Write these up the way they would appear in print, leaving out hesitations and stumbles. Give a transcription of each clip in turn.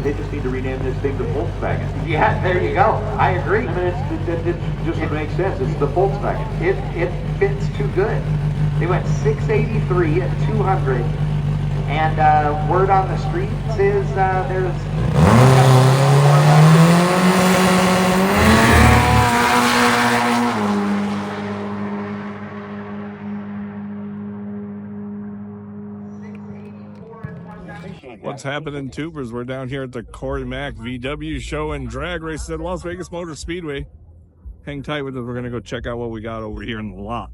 they just need to rename this thing the Volkswagen. Yeah, there you go. I agree. I mean, it just would make sense. It's the Volkswagen. It fits too good. They went 683 at 200, and word on the streets is there's. What's happening, tubers? We're down here at the Corey Mack VW show and drag race at Las Vegas Motor Speedway. Hang tight with us. We're going to go check out what we got over here in the lot.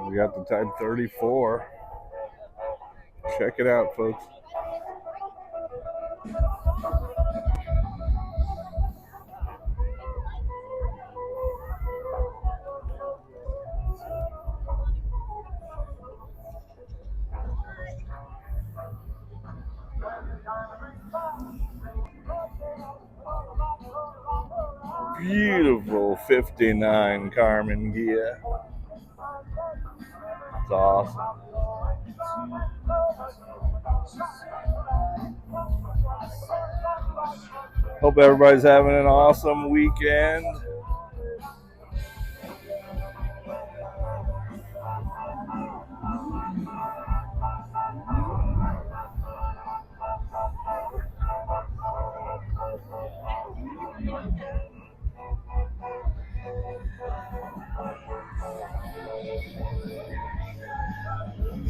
We got the Type 34. Check it out, folks. Beautiful 59 Carmen Ghia. It's awesome. Hope everybody's having an awesome weekend.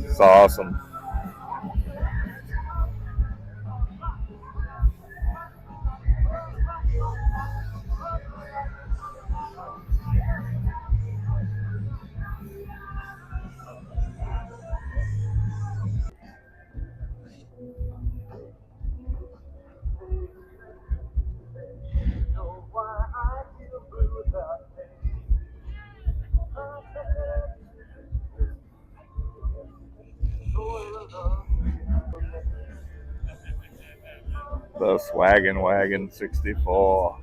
It's awesome. The Swaggin' Wagon 64.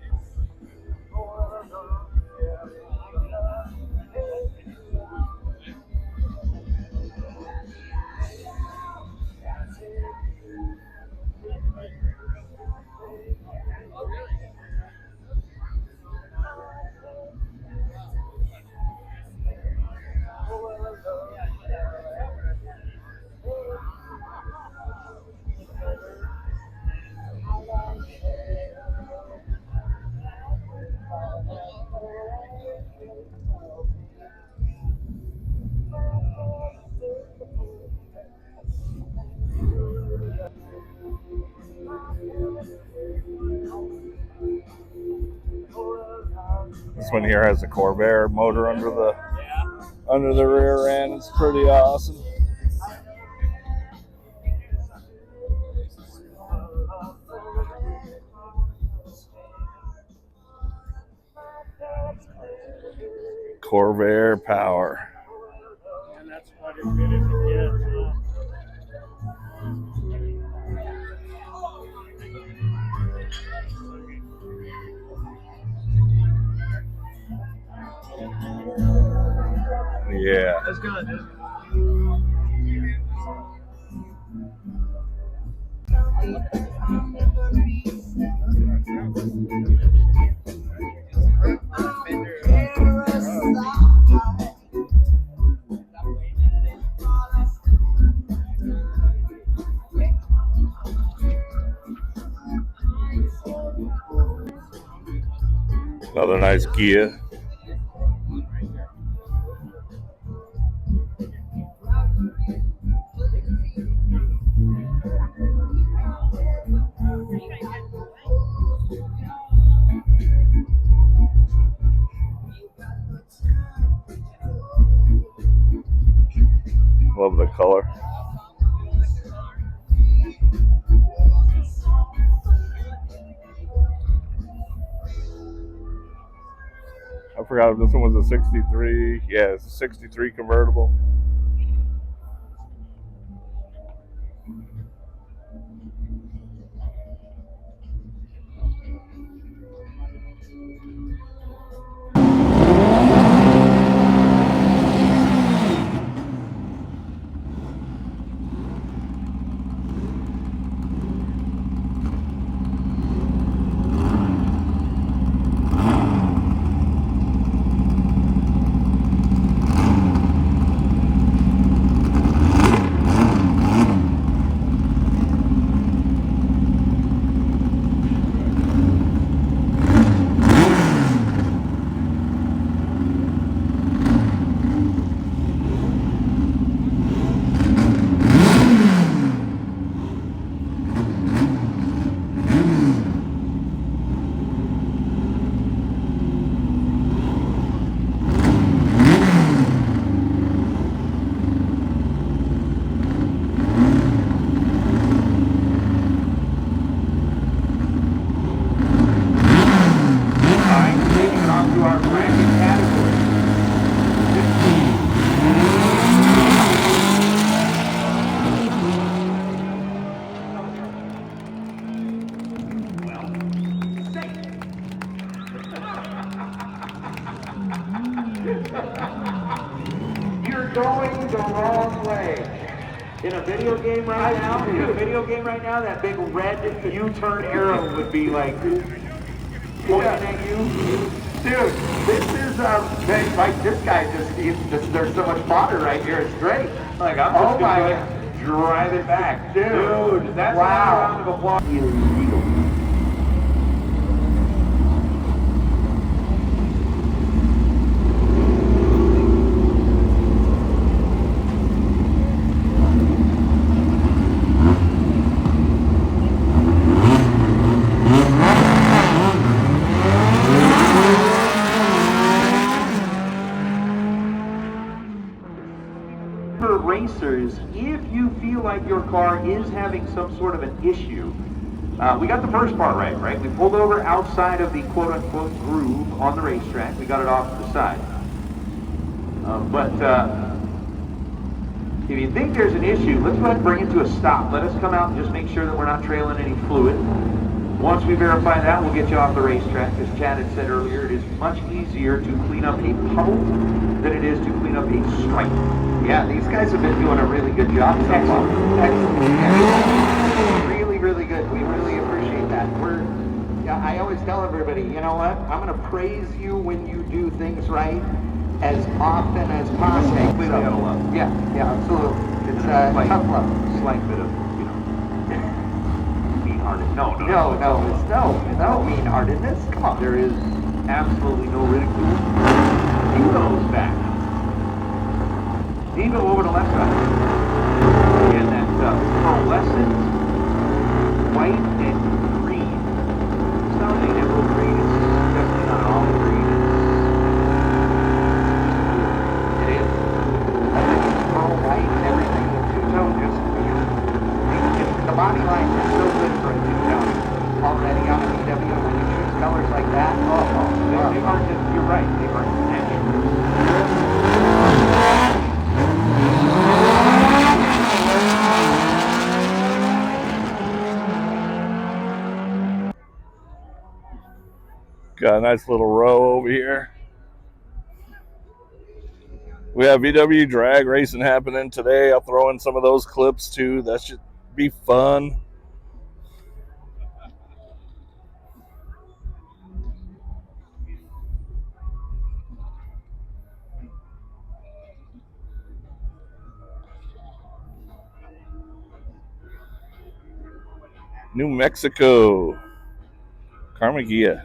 This one here has a Corvair motor under the rear end. It's pretty awesome. Corvair power. And that's what it is. Yeah. That's good. Another nice Ghia. Love the color. I forgot if this one was a 63. Yeah, it's a 63 convertible. going the wrong way. In a video game right now, that big red U-turn arrow would be like pointing at you. Dude, this is, like, this guy there's so much fodder right here, it's great. Like, I'm just gonna drive it back. Dude, that's wow. a round of applause. Racers, if you feel like your car is having some sort of an issue, we got the first part right? We pulled over outside of the quote-unquote groove on the racetrack. We got it off to the side. But if you think there's an issue, let's go ahead and bring it to a stop. Let us come out and just make sure that we're not trailing any fluid. Once we verify that, we'll get you off the racetrack. As Chad had said earlier, it is much easier to clean up a puddle than it is to clean up a stripe. Yeah, these guys have been doing a really good job so far. Excellent. Really, really good. We really appreciate that. I always tell everybody, you know what? I'm going to praise you when you do things right as often as possible. Completely out of love. Yeah, absolutely. It's tough love. Slight bit of, mean-hearted. No, mean-heartedness. Come on. There is absolutely no ridicule. Devo's back. Devo over the left side. And that pearlescent white and green. It's not an emerald green. It's definitely not an olive green. It is. I think it's pearl white and everything. The two-tone just, the body line is so good for a two-tone already on a VW. When you choose colors like that, They aren't just, you're right, they aren't natural. Got a nice little row over here. We have VW drag racing happening today. I'll throw in some of those clips too. That should be fun. New Mexico. Carmagia.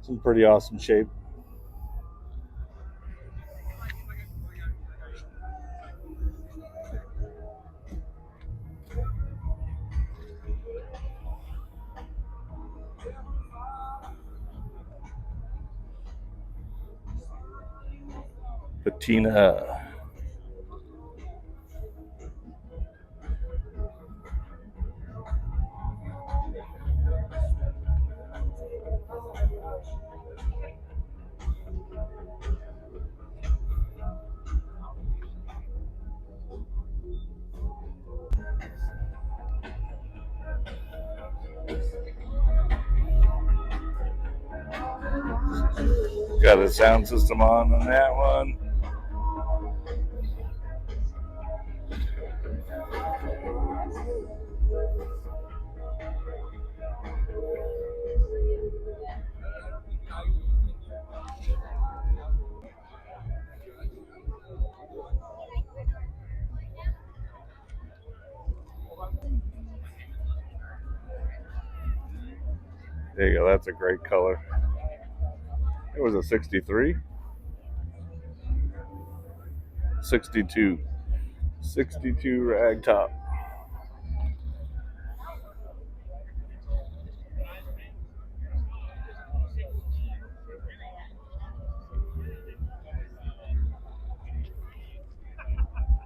Some pretty awesome shape. Patina. Got a sound system on that one. There you go. That's a great color. It was a 63. 62. 62 rag top.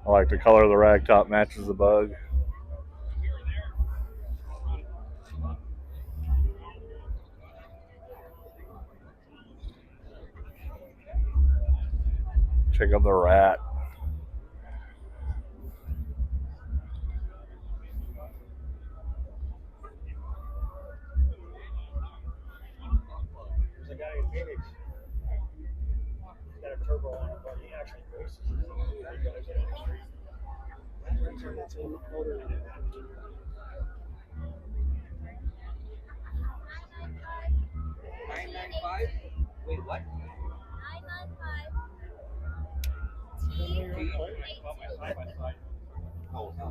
I like the color of the rag top, matches the bug. Check out the rat. Phoenix. He's got a turbo on it, but he actually races. He drives it on the street. That's a motor in it. 995? Wait, what? 995. Oh, no.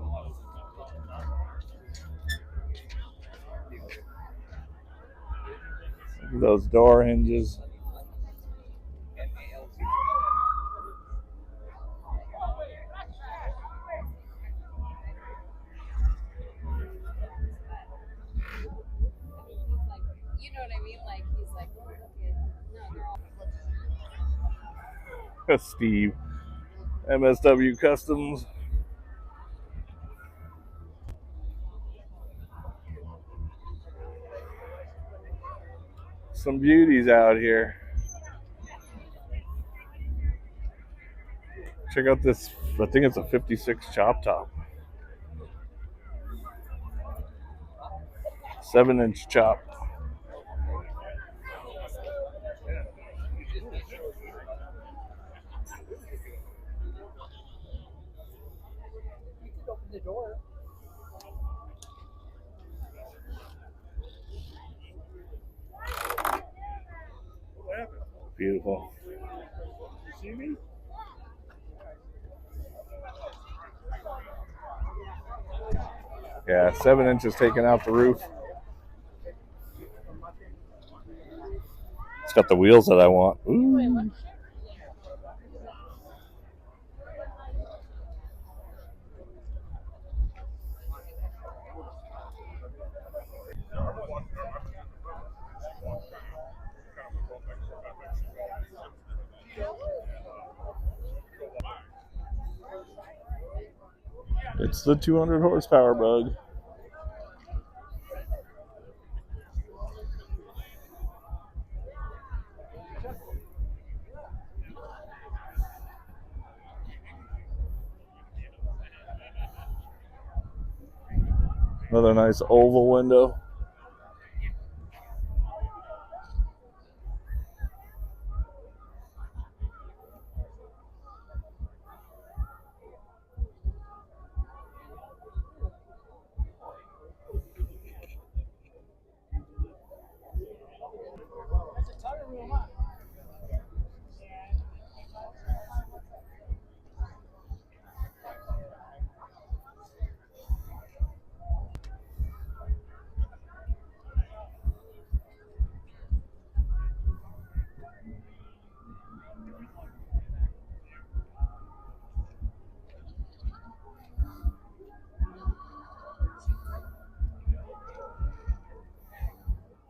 Look at those door hinges. You know what I mean? Like, he's like, oh, okay. No, they're all. Steve, MSW Customs. Some beauties out here. Check out this, I think it's a 56 chop top. 7-inch chop. Open the door. What happened? Beautiful. You see me? Yeah, 7 inches taken out the roof. It's got the wheels that I want. Ooh. It's the 200 horsepower bug. Another nice oval window.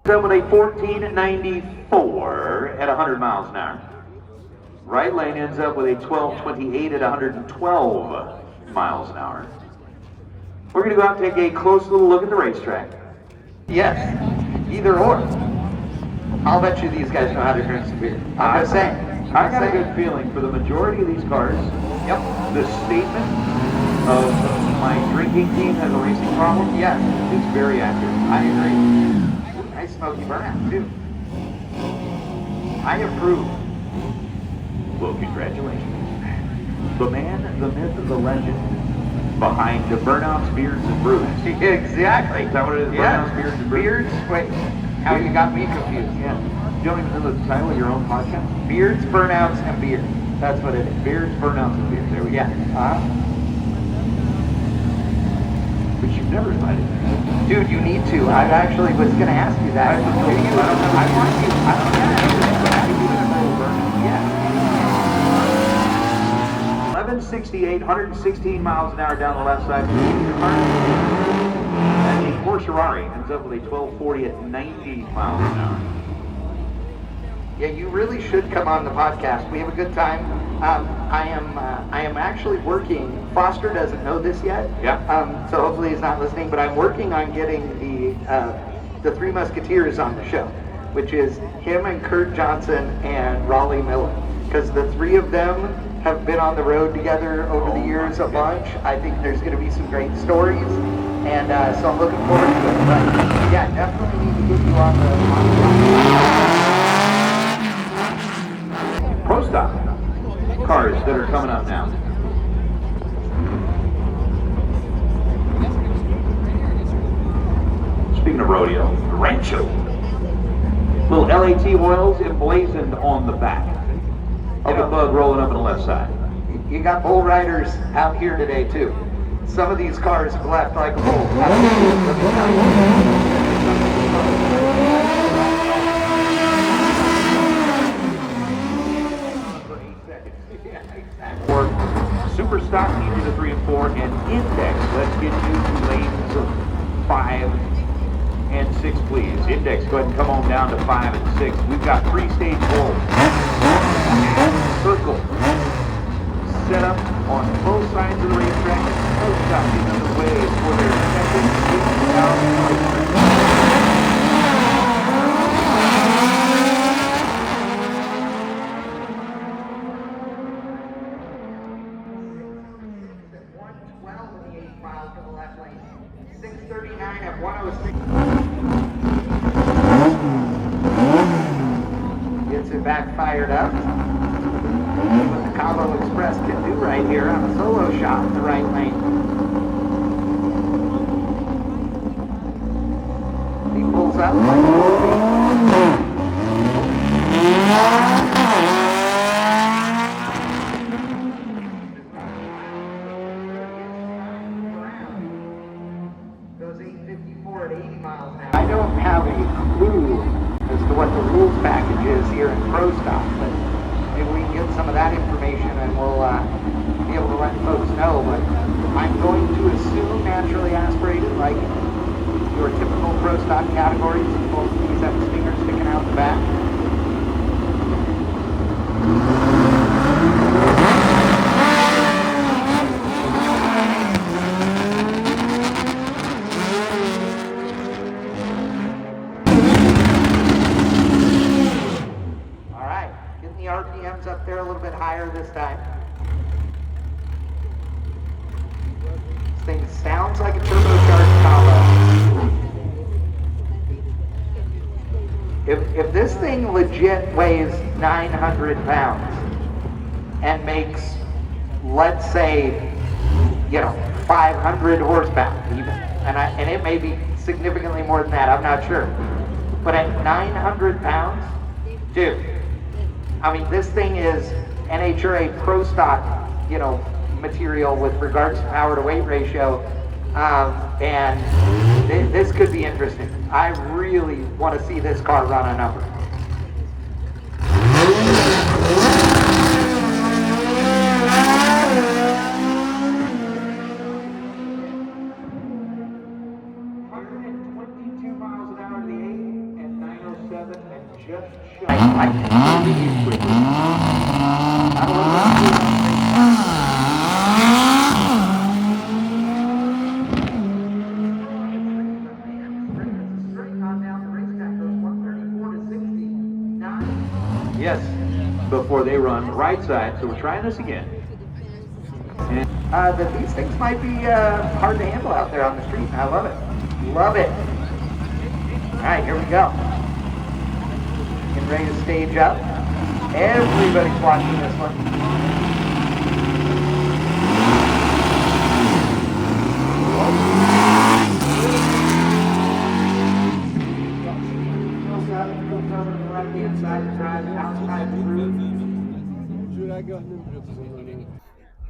Up with a 1494 at 100 miles an hour. Right lane ends up with a 1228 at 112 miles an hour. We're going to go out and take a close little look at the racetrack. Yes, either or. I'll bet you these guys know how to drink some beer. I'm just saying. I got a good feeling for the majority of these cars. Yep. The statement of my drinking team has a racing problem, Yes, is very accurate. I agree. Nice smoky burnout, too. I approve. Well, congratulations. The man, the myth, the legend behind the Burnouts, Beards, and Brews. Exactly. Is that what it is? Yeah. Burnouts, Beards, and Brews? Beards, wait. How you got me confused. Yeah. You don't even know the title of your own podcast? Beards, burnouts, and beer. That's what it is. Beards, Burnouts, and Beards. There we go. Yeah. But you've never invited me. Dude, you need to. I actually was going to ask you that. I want you. Yeah. 1168, 116 miles an hour down the left side. And the Porsche Ferrari ends up with a 1240 at 90 miles an hour. Yeah, you really should come on the podcast. We have a good time. I am actually working. Foster doesn't know this yet. Yeah. So hopefully he's not listening. But I'm working on getting the Three Musketeers on the show, which is him and Kurt Johnson and Raleigh Miller, because the three of them have been on the road together over the years a bunch. I think there's going to be some great stories, and so I'm looking forward to it. But yeah, definitely need to get you on the podcast. cars that are coming up now. Speaking of rodeo, Rancho. Little LAT oils emblazoned on the back. Of the bug rolling up on the left side. You got bull riders out here today too. Some of these cars have left like a bull. For super stock, easy to 3 and 4, and index. Let's get you to lanes of 5 and 6, please. Index, go ahead and come on down to 5 and 6. We've got 3-stage bulls. Circle. Set up on both sides of the racetrack. No stopping on the way for their second 639 at 106. Gets it back fired up. What the Cabo Express can do right here on a solo shot in the right lane. He pulls up like a Goes 854 at 80 miles an hour. I don't have a clue as to what the rules package is here in Pro Stock, but maybe we can get some of that information and we'll be able to let folks know. But I'm going to assume naturally aspirated, like your typical Pro Stock categories. Both of these have stingers sticking out the back. RPMs up there a little bit higher this time. This thing sounds like a turbocharged Tahoe. If this thing legit weighs 900 pounds and makes, let's say, 500 horsepower even, and it may be significantly more than that, I'm not sure. But at 900 pounds, dude, I mean, this thing is NHRA Pro Stock, material with regards to power to weight ratio, and this could be interesting. I really want to see this car run a number. I can do these quickly. Yes, before they run right side, so we're trying this again. And these things might be hard to handle out there on the street. I love it. Love it. All right, here we go. Getting ready to stage up. Everybody's watching this one.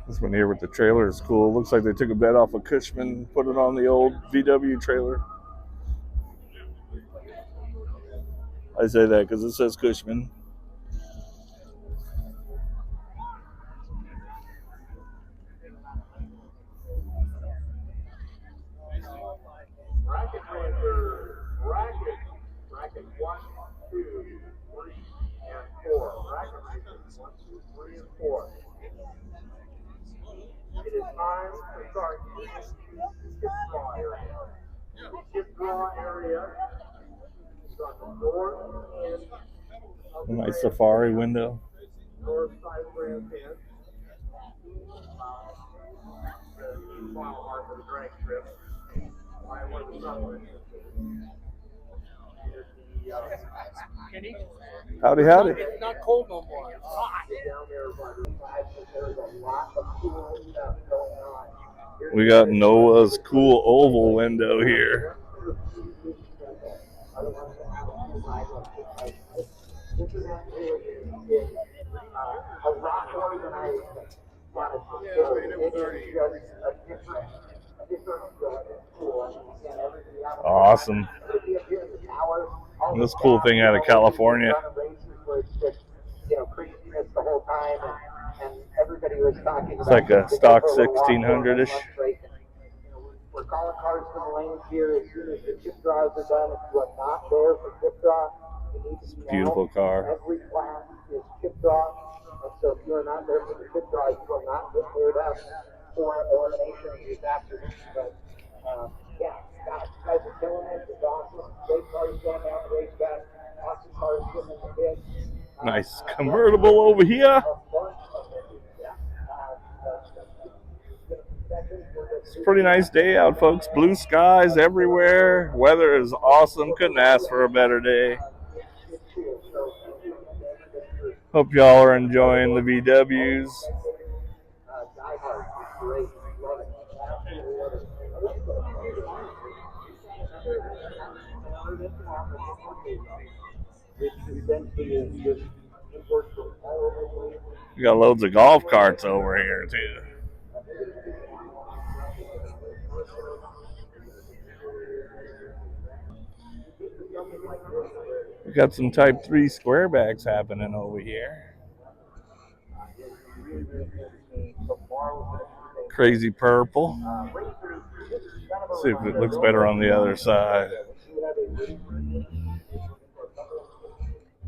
This one here with the trailer is cool. Looks like they took a bed off of Cushman, put it on the old VW trailer. I say that because it says Cushman. Bracket transfer, bracket 1, 2, 3, and 4. Bracket transfer 1, 2, 3, and 4. It is time to start using the skip draw area. The skip draw area is on the north end of the Nice safari window. north side of the grandstand. The mile mark of the drag strip. By where the sun went. Kenny, Howdy, howdy. it's not cold no more. It's hot. Down there by the We got Noah's cool oval window here. Awesome. This cool thing out of California. It's like a stock 1600-ish. We're calling cars to the lanes here as soon as the chip draws are done. If you are not there for chip draw, you need to be Beautiful car. Every class is chip draw. And so if you are not there for the chip draw, you will not get paired up for elimination this afternoon. But yeah, guys are killing it. It's awesome. Great cars going down the racetrack. Awesome cars getting in the pit. Nice convertible over here. It's a pretty nice day out, folks. Blue skies everywhere. Weather is awesome. Couldn't ask for a better day. Hope y'all are enjoying the VWs. We got loads of golf carts over here too. We got some Type 3 squarebacks happening over here. Crazy purple. Let's see if it looks better on the other side.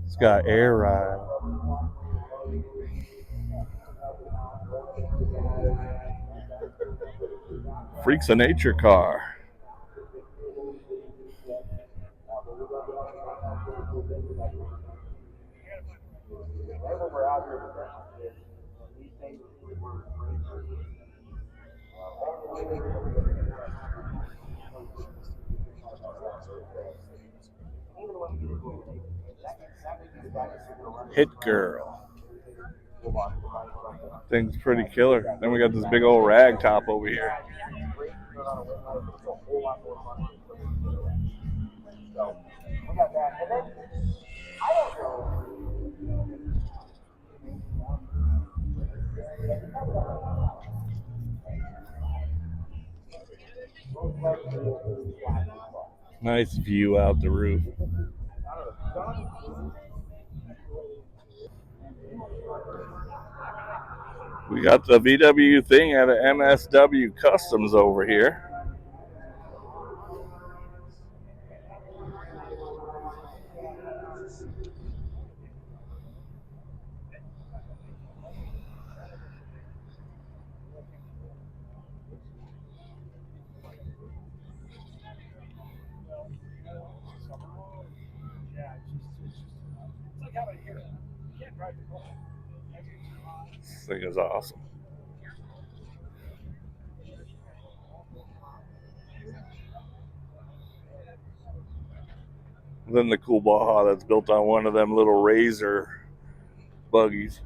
It's got air ride. Freaks of Nature car. Hit Girl. Thing's pretty killer. Then we got this big old rag top over here. Nice view out the roof. We got the VW thing at an MSW Customs over here. This thing is awesome. Then the cool Baja that's built on one of them little Razor buggies.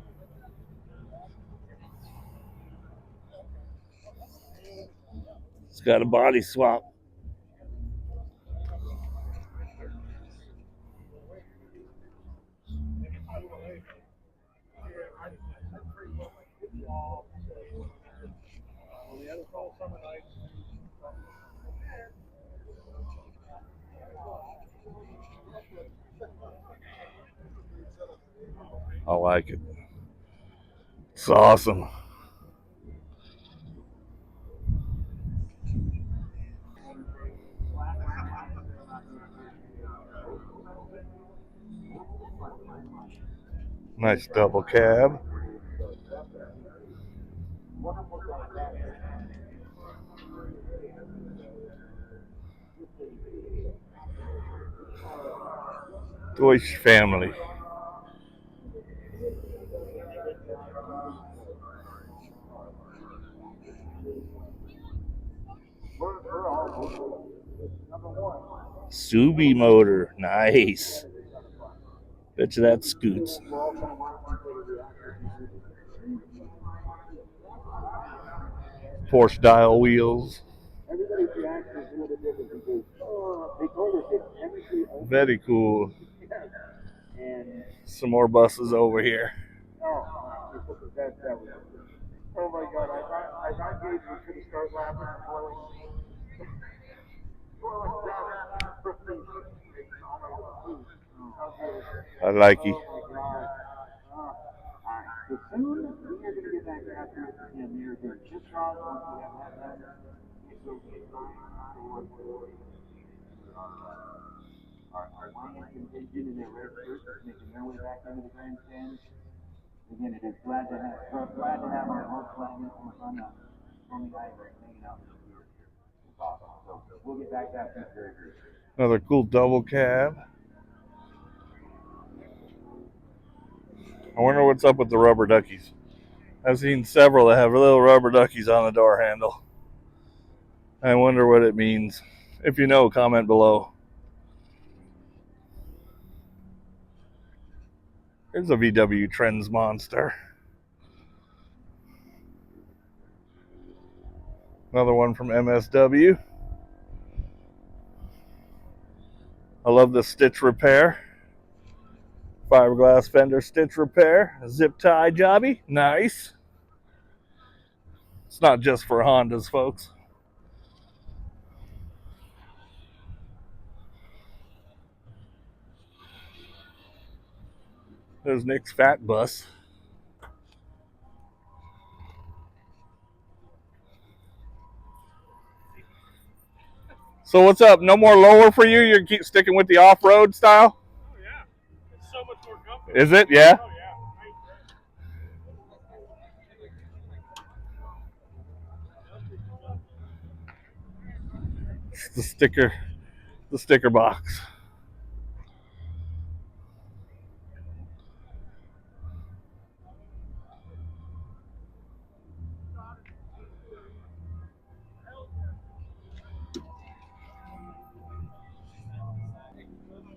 It's got a body swap. I like it. It's awesome. Nice double cab. Deutsch family. Subaru motor. Nice. Bet you that scoots. Porsche dial wheels. Everybody's reaction is a little bit different because they told us it's chemically open. Very cool. And Some more buses over here. that was. Oh my God! I thought Gabe was going to start laughing and blowing from the I like it. Oh my God! Alright, so soon we are going to get back after it, and they're just wrong once we have that done. So we are our Lions contingent and their red shirts making their way back into the grandstand. Again, it is glad to have our Volkswagen on the island hanging out here. It's awesome. So we'll get back after it very soon. Another cool double cab. I wonder what's up with the rubber duckies. I've seen several that have little rubber duckies on the door handle. I wonder what it means. If you know, comment below. Here's a VW Trends Monster. Another one from MSW. I love the stitch repair. Fiberglass fender stitch repair. Zip tie jobby. Nice. It's not just for Hondas, folks. There's Nick's fat bus. So what's up? No more lower for you? You keep sticking with the off-road style? Oh yeah, it's so much more comfortable. Is it? Yeah. Oh yeah. It's the sticker box.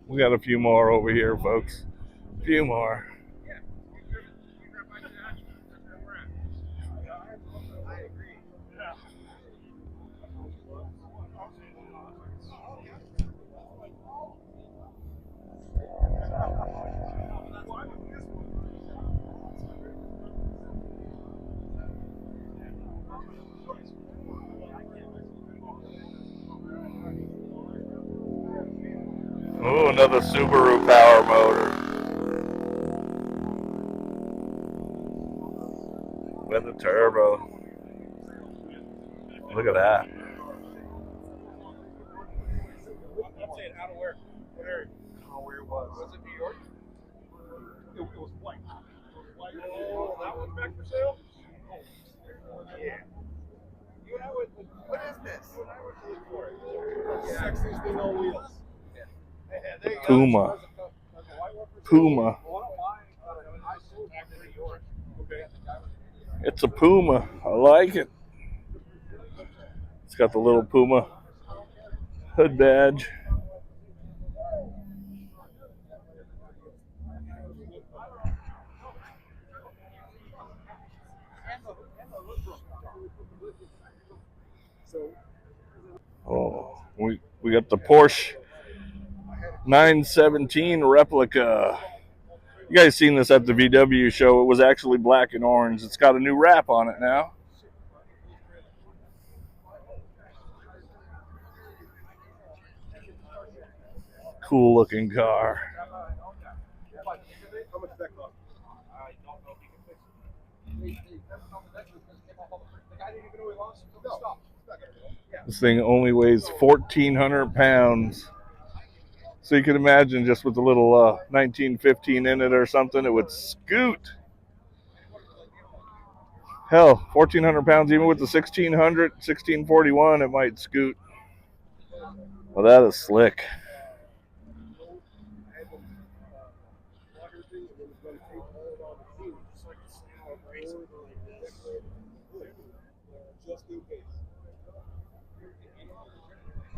We got a few more over here, folks. A few more. Oh, another Subaru power motor. With a turbo. Look at that. I'm saying out of where? What area? I don't know where it was. Was it New York? It was white. Oh, that one's back for sale? Oh, yeah. You and I would, what is this? You and I would look for it. Sexiest thing on wheels. Puma. Puma. It's a Puma. I like it. It's got the little Puma hood badge. Oh, we got the Porsche 917 replica. You guys seen this at the VW show. It was actually black and orange. It's got a new wrap on it now. Cool looking car. How much does that cost? I don't know if you can fix it. The guy didn't even know he lost it until he stopped. This thing only weighs 1,400 pounds. So you can imagine just with a little 1915 in it or something, it would scoot. Hell, 1,400 pounds, even with the 1,600, 1,641, it might scoot. Well, that is slick.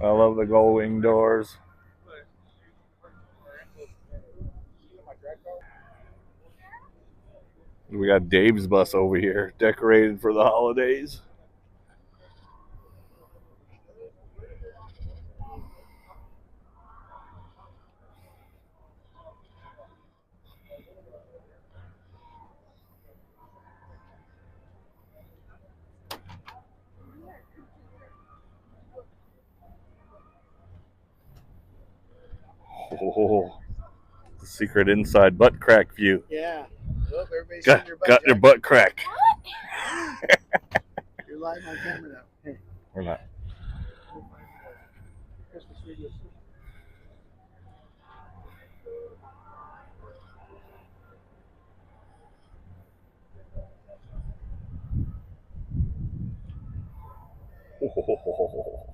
I love the gull wing doors. We got Dave's bus over here, decorated for the holidays. Oh, the secret inside butt crack view. Yeah. Well, everybody's seeing your butt. Got your Jack. butt crack. You're live on camera now. Hey. We're not. Christmas video. Oh.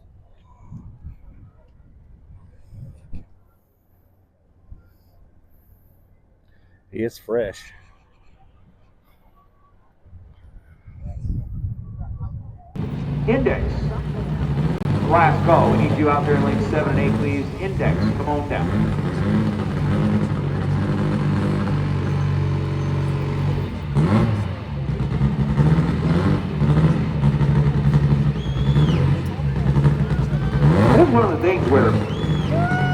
It's fresh. Index. Last call. We need you out there in lanes 7 and 8, please. Index, come on down. That's one of the things where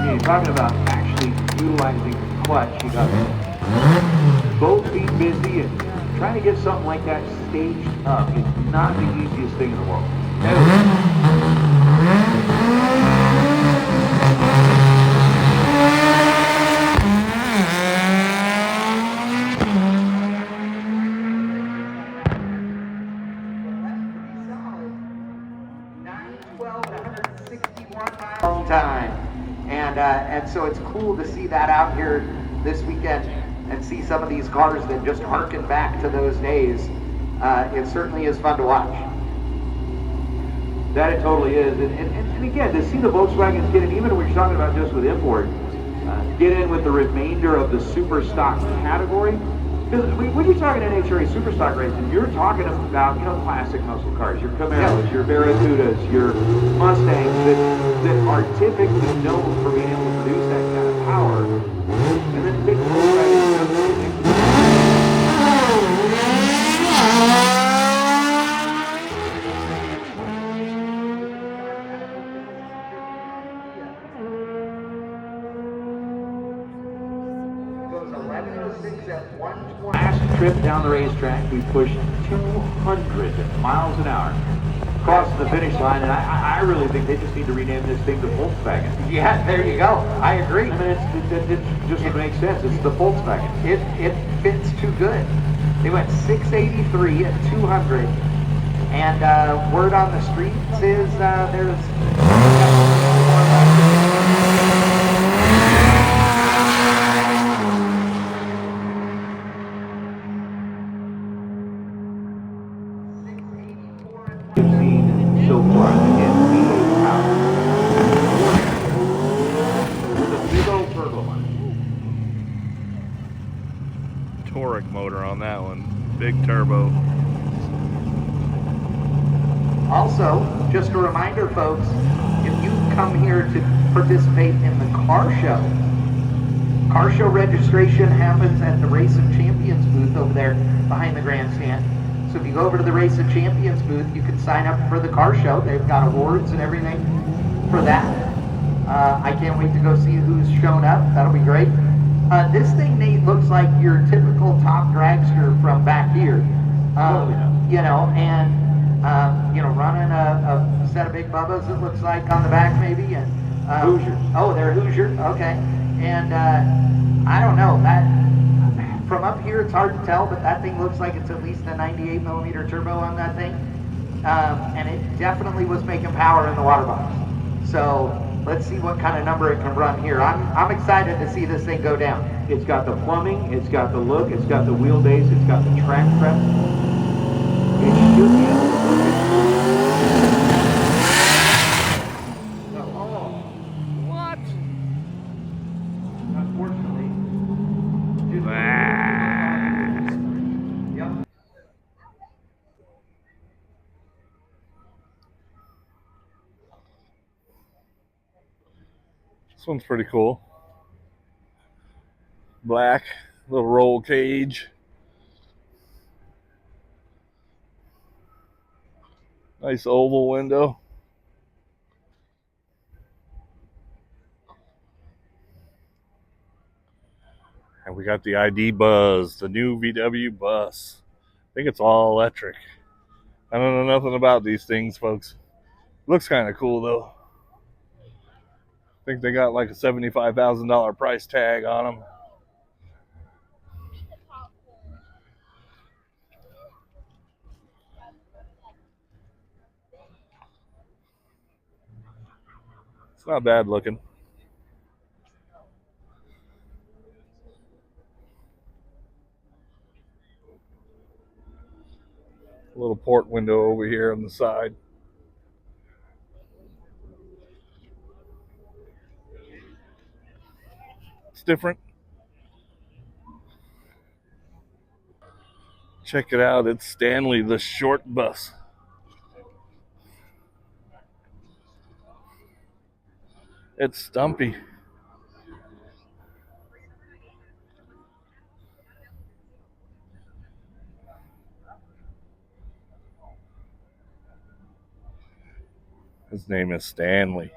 you're talking about actually utilizing the clutch. You got both feet busy and trying to get something like that staged up is not the easiest thing in the world. Time, and so it's cool to see that out here this weekend and see some of these cars that just harken back to those days. It certainly is fun to watch. That it totally is, and again, to see the Volkswagens get in, even when you're talking about just with import, get in with the remainder of the super stock category. Because when you're talking NHRA super stock racing, you're talking about, you know, classic muscle cars, your Camaros, your Barracudas, your Mustangs that are typically known for being able to produce that kind of power. And then big last trip down the racetrack, we pushed 200 miles an hour across the finish line, and I really think they just need to rename this thing the Volkswagen. Yeah, there you go. I agree. I mean, it just makes sense. It's the Volkswagen. It fits too good. They went 683 at 200, and word on the streets is there's. So far, again, V8 power. With a big old turbo on it. Toric motor on that one. Big turbo. Also, just a reminder, folks, if you come here to participate in the car show registration happens at the Race of Champions booth over there behind the grandstand. So if you go over to the Race of Champions booth, you can sign up for the car show. They've got awards and everything for that. I can't wait to go see who's shown up. That'll be great. This thing, Nate, looks like your typical top dragster from back here. You know, and you know, running a set of big Bubbas, it looks like, on the back maybe, and Hoosiers. Oh, they're Hoosier. Okay, and I don't know that. From up here, it's hard to tell, but that thing looks like it's at least a 98 millimeter turbo on that thing, and it definitely was making power in the water box. So let's see what kind of number it can run here. I'm excited to see this thing go down. It's got the plumbing, it's got the look, it's got the wheelbase, it's got the track prep. It should be able to work it. What? Unfortunately, Yep. This one's pretty cool. Black, little roll cage. Nice oval window. And we got the ID Buzz, the new VW bus. I think it's all electric. I don't know nothing about these things, folks. Looks kind of cool, though. think they got like a $75,000 price tag on them. It's not bad looking. A little port window over here on the side. It's different. Check it out. It's Stanley, the short bus. It's Stumpy. His name is Stanley.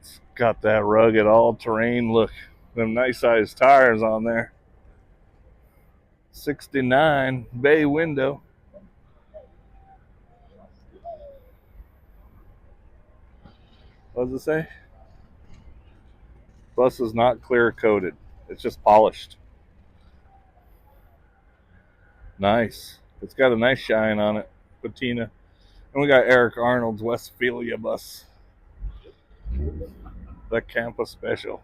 It's got that rugged all-terrain look. Them nice sized tires on there. 69 bay window. What does it say? Bus is not clear coated. It's just polished. Nice. It's got a nice shine on it. Patina. And we got Eric Arnold's Westphalia bus. The Campa Special.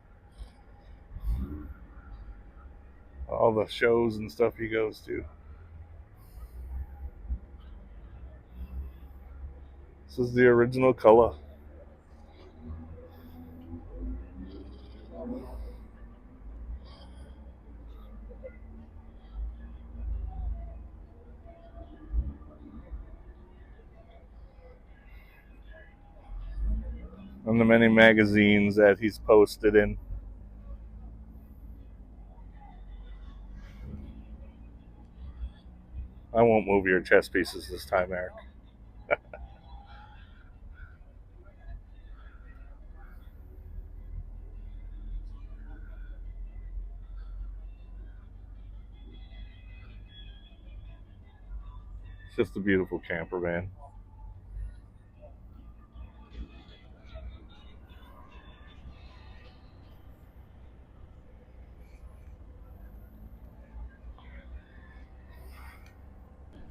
All the shows and stuff he goes to. This is the original color. And the many magazines that he's posted in. I won't move your chess pieces this time, Eric. It's just a beautiful camper van.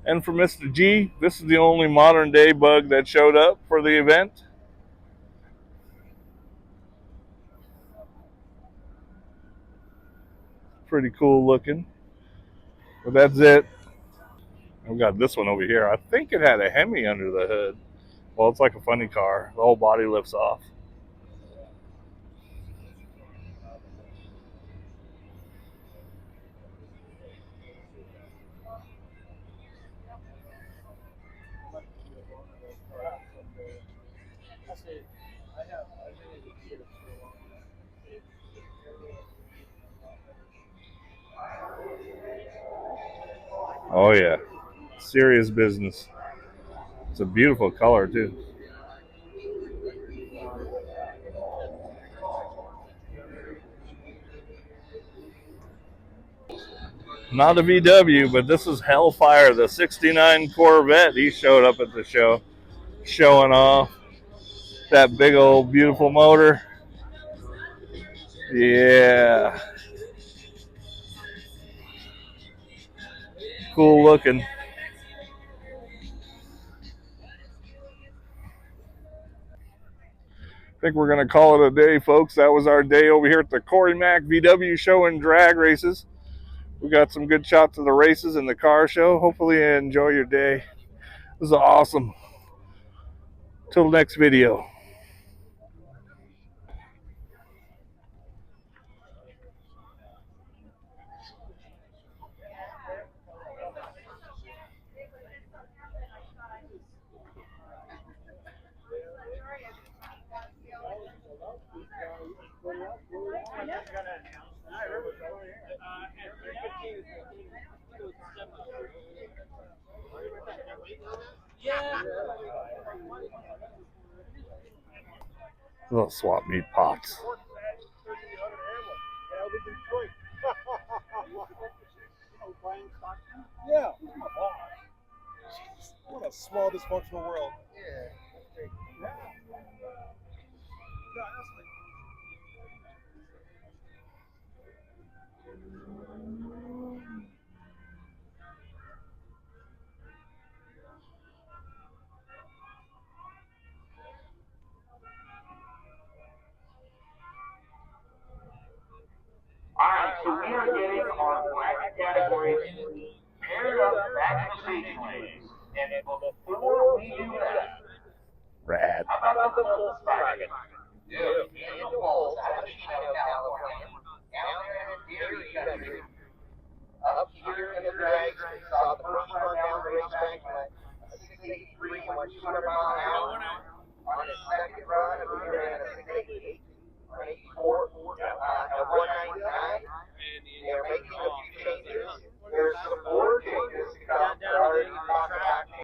And for Mr. G, this is the only modern day bug that showed up for the event. Pretty cool looking. But that's it. I've got this one over here. I think it had a Hemi under the hood. Well, it's like a funny car. The whole body lifts off. Oh yeah, serious business. It's a beautiful color too. Not a VW, but this is Hellfire, the 69 Corvette. He showed up at the show, showing off that big old beautiful motor. Yeah. Cool looking. I think we're going to call it a day, folks. That was our day over here at the Corey Mack VW show and drag races. We got some good shots of the races and the car show. Hopefully you enjoy your day. This is awesome. Till the next video. Little swap meet pots. Yeah. What a small, dysfunctional world. Yeah. Alright, so we are getting our bracket categories paired up back to Speedways. And before we do that, Rad. how about the full bracket? Dude, in the Falls, out of Chino, California, down there in Dairy Country, up here in the drags, we saw the first run down the racetrack at a 683 and went 200 miles an hour. On his second run, we ran a 688 or 84 at 199. They're making a few changes. There's some more changes to come. They're already talking